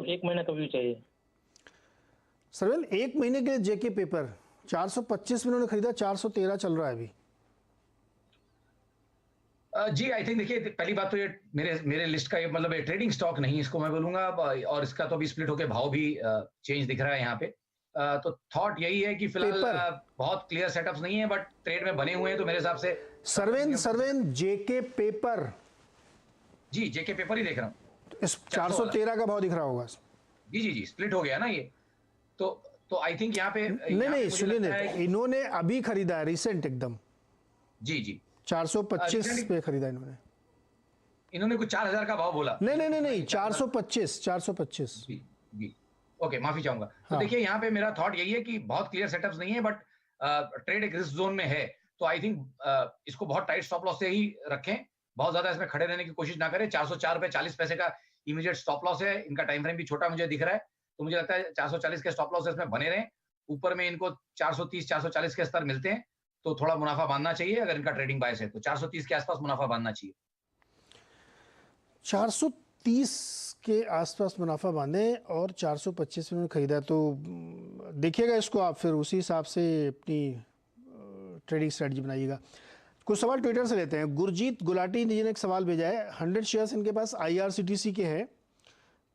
तो 1 महीना का व्यू चाहिए। सरवेल, 1 महीने के लिए जेके पेपर 425 में उन्होंने खरीदा, 413 चल रहा है अभी। जी, आई थिंक देखिए, पहली बात तो ये मेरे मेरे लिस्ट का ये मतलब ये ट्रेडिंग स्टॉक नहीं इसको मैं बोलूँगा, और इसका तो अभी स्प्लिट होके भाव भी चेंज दिख रहा है यहाँ पे। तो थॉट यही है कि फिलहाल बहुत क्लियर सेटअप्स नहीं है, बट ट्रेड में बने हुए हैं, तो मेरे हिसाब से सरवेन जेके पेपर। जी, जेके पेपर ही देख रहा हूँ। इस 413 का भाव दिख रहा होगा। जी, स्प्लिट हो गया ना ये। तो आई थिंक यहाँ पे नहीं, सुनिए, इन्होंने अभी खरीदा है, रिसेंट एकदम। जी 425 पे खरीदा इन्होंने कुछ 4000 का भाव बोला। नहीं, 425। जी ओके, माफी चाहूंगा। तो देखिए यहाँ पे मेरा थॉट यही है कि बहुत क्लियर सेटअप्स नहीं है, बट ट्रेड एक रिस्क जोन में है, तो आई थिंक इसको बहुत टाइट स्टॉप लॉस से ही रखें, बहुत ज्यादा इसमें खड़े रहने की कोशिश ना करें। 404 रुपए 40 पैसे का इमीडिएट स्टॉप लॉस है, इनका टाइम फ्रेम भी छोटा मुझे दिख रहा है, तो मुझे लगता है 440 के स्टॉप लॉस इसमें बने रहें। ऊपर में इनको 430 440 के स्तर मिलते हैं, तो थोड़ा मुनाफा बांधना चाहिए। अगर इनका ट्रेडिंग बायस है तो 430 के आसपास मुनाफा बांधना चाहिए। 430 के आसपास मुनाफा बांधे और 425 में खरीदा, तो देखिएगा इसको आप, फिर उसी हिसाब से अपनी ट्रेडिंग स्ट्रेटजी बनाइएगा। कुछ सवाल ट्विटर से लेते हैं। गुरजीत गुलाटी जी ने एक सवाल भेजा है, 100 शेयर्स इनके पास IRCTC के हैं,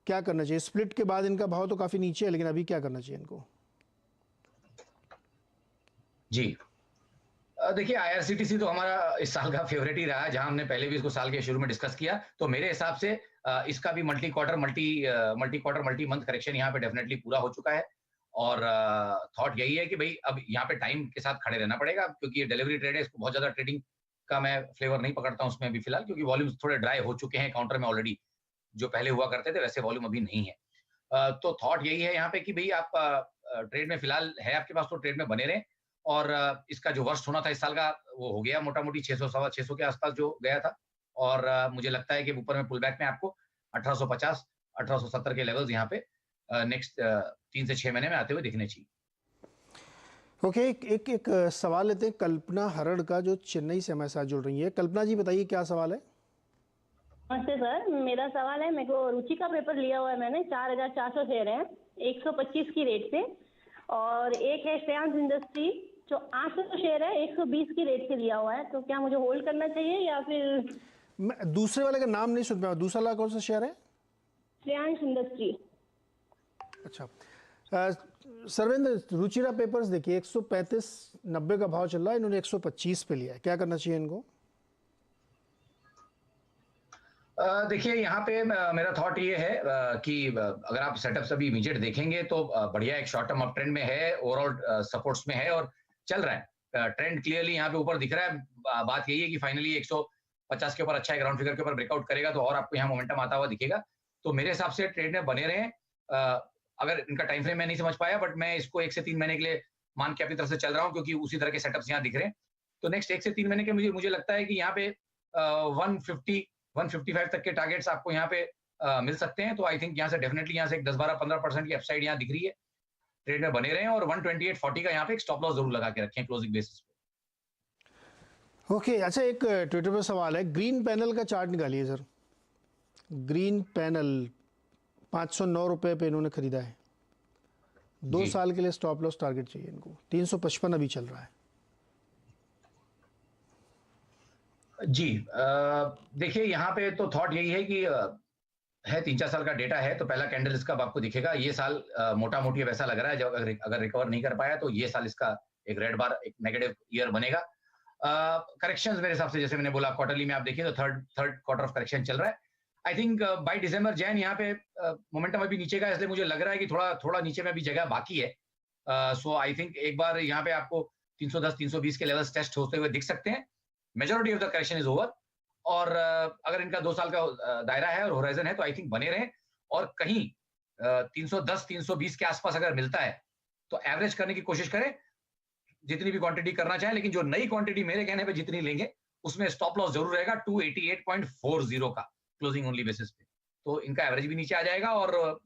क्या करना चाहिए? स्प्लिट के बाद इनका भाव तो काफी नीचे है, लेकिन अभी क्या करना चाहिए इनको? जी देखिए, IRCTC तो हमारा इस साल का फेवरेट ही रहा है, जहां हमने पहले भी इसको साल के शुरू में डिस्कस किया। तो मेरे हिसाब से इसका भी multi quarter multi month correction यहाँ पे डेफिनेटली पूरा हो चुका है, और थॉट यही है कि भाई अब यहाँ पे टाइम के साथ खड़े रहना पड़ेगा, क्योंकि ये डिलीवरी ट्रेड है, इसको बहुत ज्यादा ट्रेडिंग का मैं फ्लेवर नहीं पकड़ता हूँ उसमें अभी फिलहाल, क्योंकि वॉल्यूम्स थोड़े ड्राई हो चुके हैं काउंटर में ऑलरेडी। जो पहले हुआ करते थे वैसे वॉल्यूम अभी नहीं है। तो थॉट यही है यहाँ पे कि भाई आप ट्रेड में फिलहाल है आपके पास, तो ट्रेड में बने रहें, और इसका जो वर्स्ट होना था इस साल का वो हो गया, मोटा मोटी 600 सवा 600 के आसपास जो गया था, और मुझे लगता है कि ऊपर में पुल बैक में आपको 1850 1870 के लेवल्स यहाँ पे नेक्स्ट 3 से 6 महीने में आते हुए दिखने चाहिए। ओके, एक सवाल लेते हैं कल्पना हरड़ का, जो चेन्नई से हमारे साथ जुड़ रही है। कल्पना जी बताइए क्या सवाल है? नमस्ते सर, मेरा सवाल है, मेरे को रुचि का पेपर लिया हुआ है मैंने, 4400 शेयर है 125 की रेट से, और एक है श्रेयांश इंडस्ट्री जो 800 शेयर है 120 की रेट से लिया हुआ है, तो क्या मुझे होल्ड करना चाहिए या फिर? मैं दूसरे वाले का नाम नहीं सुन पाया, दूसरा वाला कौन सा शेयर है? श्रेयांश इंडस्ट्री। अच्छा, सर्वेंद्र, रुचिरा पेपर्स देखिए 135.90 का भाव चल रहा है, इन्होंने 125 पे लिया है, क्या करना चाहिए इनको? देखिए यहाँ पे मेरा थॉट ये है कि अगर आप सेटअप्स अभी इमीडिएट देखेंगे तो बढ़िया एक शॉर्ट टर्म अप ट्रेंड में है, ओवरऑल सपोर्ट्स में है और चल रहा है। ट्रेंड क्लियरली यहाँ पे ऊपर दिख रहा है। बात यही है कि फाइनली 150 के ऊपर अच्छा एक राउंड फिगर के ऊपर ब्रेकआउट करेगा तो और आपको यहाँ मोमेंटम आता हुआ दिखेगा। तो मेरे हिसाब से ट्रेड में बने रहे। अगर इनका टाइम फ्रेम मैं नहीं समझ पाया, बट मैं इसको 1 से 3 महीने के लिए मान के अपनी तरफ से चल रहा हूँ, क्योंकि उसी तरह के सेटअप्स यहाँ दिख रहे हैं। तो नेक्स्ट 1 से 3 महीने के मुझे लगता है कि यहाँ पे 155 तक के टारगेट्स आपको यहाँ पे मिल सकते हैं। तो आई थिंक यहाँ से डेफिनेटली यहाँ से एक 10-12-15% की अपसाइड यहाँ दिख रही है। ट्रेड में बने रहें और 128.40 का यहाँ पे एक स्टॉप लॉस जरूर लगा के रखें क्लोजिंग बेसिस पे। ओके, अच्छा, एक ट्विटर पे सवाल है, ग्रीन पैनल का चार्ट निकालिए सर। ग्रीन पैनल 509 रुपए पे इन्होंने खरीदा है, 2 साल के लिए स्टॉप लॉस टारगेट चाहिए इनको, 355 अभी चल रहा है। जी देखिए यहाँ पे तो थॉट यही है कि है 3-4 साल का डेटा है, तो पहला कैंडल इसका आपको दिखेगा। ये साल मोटा मोटी वैसा लग रहा है, जब अगर रिकवर नहीं कर पाया तो ये साल इसका एक रेड बार, एक नेगेटिव ईयर बनेगा। करेक्शंस मेरे हिसाब से, जैसे मैंने बोला, क्वार्टरली में आप देखिए तो थर्ड क्वार्टर ऑफ करेक्शन चल रहा है। I think by December Jain यहाँ पे मोमेंटम अभी नीचे का, इसलिए मुझे लग रहा है कि थोड़ा नीचे में अभी जगह बाकी है। सो आई थिंक एक बार यहाँ पे आपको 310-320 के लेवल्स टेस्ट होते हुए दिख सकते हैं। Majority of the correction is over, और अगर इनका 2 साल का दायरा है और होराइजन है तो आई थिंक बने रहें, और कहीं 310-320 के आसपास अगर मिलता है तो एवरेज करने की कोशिश करें, जितनी भी क्वांटिटी करना चाहे, लेकिन जो नई क्वांटिटी मेरे कहने पे जितनी लेंगे उसमें स्टॉप लॉस जरूर रहेगा 288.40 का क्लोजिंग ओनली बेसिस पे। तो इनका एवरेज भी नीचे आ जाएगा और